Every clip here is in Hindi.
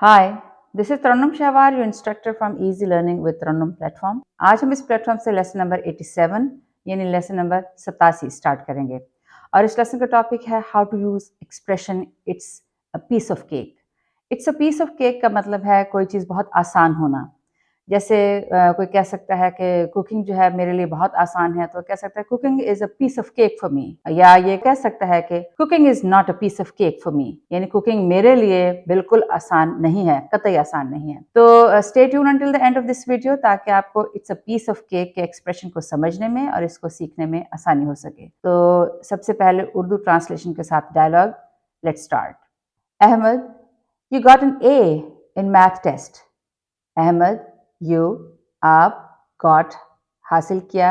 Hi, this is Tarannum Shahwar, your instructor from easy learning with Tarannum platform. आज हम इस प्लेटफॉर्म से लेसन नंबर 87 यानी लेसन नंबर 87 स्टार्ट करेंगे और इस लेसन का टॉपिक है how to use expression it's a piece of cake. It's a piece of cake का मतलब है कोई चीज़ बहुत आसान होना। जैसे कोई कह सकता है कि कुकिंग जो है मेरे लिए बहुत आसान है, तो कह सकता है cooking is a piece of cake for me, या ये कह सकता है कि cooking is not a piece of cake for me, यानी कुकिंग मेरे लिए बिल्कुल आसान नहीं है, कतई आसान नहीं है। तो stay tune until the end of this video ताकि आपको it's a piece of cake के एक्सप्रेशन को समझने में और इसको सीखने में आसानी हो सके। तो सबसे पहले उर्दू ट्रांसलेशन के साथ dialogue. Let's start. Ahmed, you got an A in math test. Ahmed, you आप गॉट हासिल किया,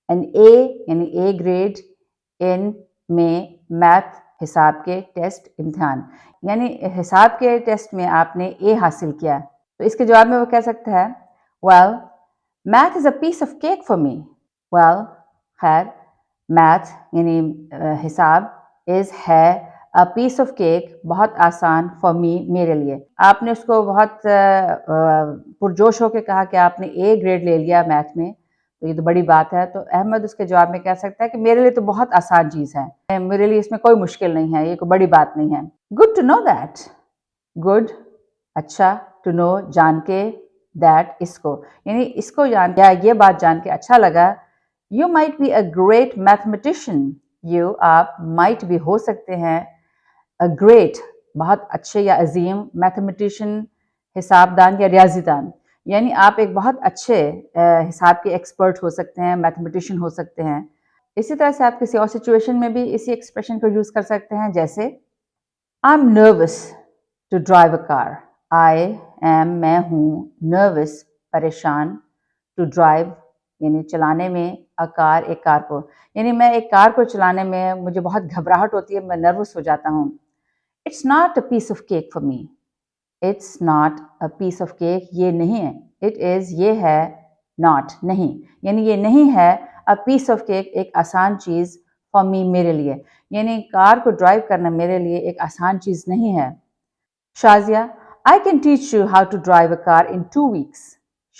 एन ए यानी ए ग्रेड, इन में मैथ हिसाब के टेस्ट इम्तिहान, यानी हिसाब के टेस्ट में आपने ए हासिल किया। तो इसके जवाब में वो कह सकता है well math is a piece of cake for me. Well खैर, मैथ यानी हिसाब, इज़ है, अ पीस ऑफ केक बहुत आसान, फॉर मी मेरे लिए। आपने उसको बहुत पुरजोश होकर कहा कि आपने ए ग्रेड ले लिया मैथ में, तो ये तो बड़ी बात है। तो अहमद उसके जवाब में कह सकता है कि मेरे लिए तो बहुत आसान चीज़ है, मेरे लिए इसमें कोई मुश्किल नहीं है, ये कोई बड़ी बात नहीं है। Good to know that. Good अच्छा, टू नो जान के, दैट इसको, यानी इसको जान के, ये बात जान के अच्छा लगा। You might be a great mathematician. You आप माइट भी हो सकते हैं, अ ग्रेट बहुत अच्छे या अजीम, मैथमेटिशियन हिसाबदान या रियाजीदान, यानी आप एक बहुत अच्छे हिसाब के एक्सपर्ट हो सकते हैं, मैथमेटिशियन हो सकते हैं। इसी तरह से आप किसी और सिचुएशन में भी इसी एक्सप्रेशन को यूज़ कर सकते हैं, जैसे I am nervous to drive a car. I am मैं हूँ, नर्वस परेशान, टू ड्राइव यानी चलाने में, अ कार एक कार को, यानी मैं एक कार को चलाने में मुझे बहुत घबराहट होती है, मैं नर्वस हो जाता हूँ। It's not a piece of cake for me. It's not a piece of cake, ये नहीं है। इट इज़ ये है, नॉट नहीं, यानी ये नहीं है, अ पीस ऑफ केक एक आसान चीज़, फॉर मी मेरे लिए, यानी कार को ड्राइव करना मेरे लिए एक आसान चीज़ नहीं है। Shazia, I can teach you how to drive a car in 2 weeks.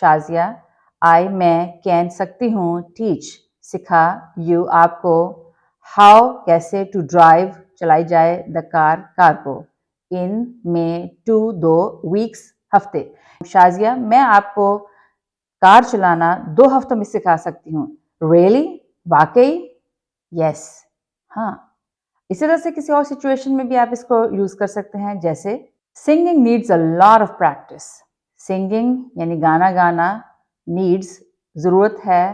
Shazia, I मैं, कैन सकती हूँ, टीच सिखा, यू आपको, हाउ कैसे, टू ड्राइव चलाई जाए, द कार को, इन में, टू दो, वीक्स हफ्ते। शाजिया, मैं आपको कार चलाना 2 हफ्तों में सिखा सकती हूँ। रियली वाकई, यस हाँ। इसी तरह से किसी और सिचुएशन में भी आप इसको यूज कर सकते हैं, जैसे singing needs a lot of practice. Singing यानी गाना गाना, नीड्स जरूरत है,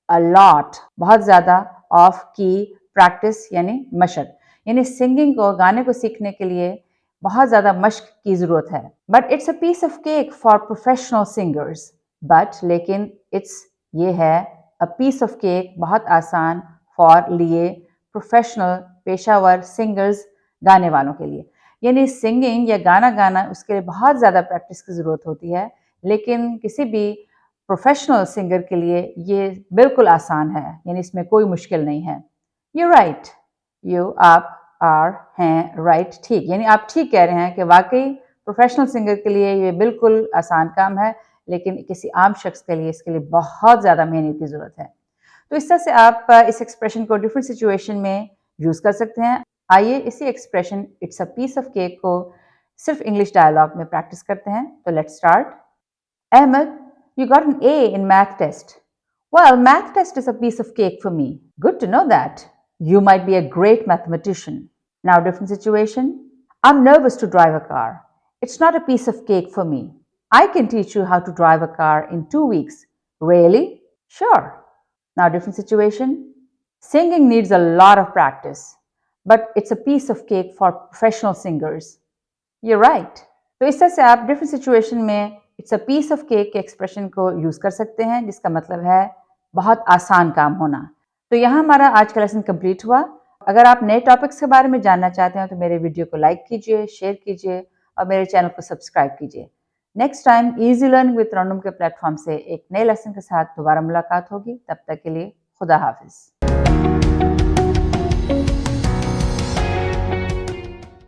अ लॉट बहुत ज्यादा, ऑफ की, प्रैक्टिस यानी मशक, यानी सिंगिंग को, गाने को सीखने के लिए बहुत ज्यादा मशक की जरूरत है। But it's a piece of cake for professional singers. But लेकिन इट्स ये है, अ पीस ऑफ केक बहुत आसान, फॉर लिए, प्रोफेशनल पेशावर, सिंगर्स गाने वालों के लिए, यानी सिंगिंग या गाना गाना उसके लिए बहुत ज़्यादा प्रैक्टिस की ज़रूरत होती है, लेकिन किसी भी प्रोफेशनल सिंगर के लिए ये बिल्कुल आसान है, यानी इसमें कोई मुश्किल नहीं है। यू राइट, यू आप, आर हैं, राइट ठीक, यानी आप ठीक कह रहे हैं कि वाकई प्रोफेशनल सिंगर के लिए ये बिल्कुल आसान काम है, लेकिन किसी आम शख्स के लिए इसके लिए बहुत ज़्यादा मेहनत की ज़रूरत है। तो इस तरह से आप इस एक्सप्रेशन को डिफरेंट सिचुएशन में यूज़ कर सकते हैं। आइए इसी expression it's a piece of cake को सिर्फ इंग्लिश डायलॉग में प्रैक्टिस करते हैं। तो let's start. Ahmed, you got an A in math test. Well, math test is a piece of cake for me. Good to know that. You might be a great mathematician. Now, different situation. I'm nervous to drive a car. It's not a piece of cake for me. I can teach you how to drive a car in 2 weeks. Really? Sure. Now, different situation. Singing needs a lot of practice, but it's a piece of cake for professional singers. You're right. तो इस तरह से आप डिफरेंट सिचुएशन में it's a piece of cake के एक्सप्रेशन को यूज कर सकते हैं, जिसका मतलब है बहुत आसान काम होना। तो यहाँ हमारा आज का लेसन कंप्लीट हुआ। अगर आप नए टॉपिक्स के बारे में जानना चाहते हैं तो मेरे वीडियो को लाइक कीजिए, शेयर कीजिए और मेरे चैनल को सब्सक्राइब कीजिए। Next time easy learning with Tarannum के प्लेटफॉर्म से एक नए लेसन के साथ दोबारा मुलाकात होगी। तब तक के लिए खुदा हाफिज।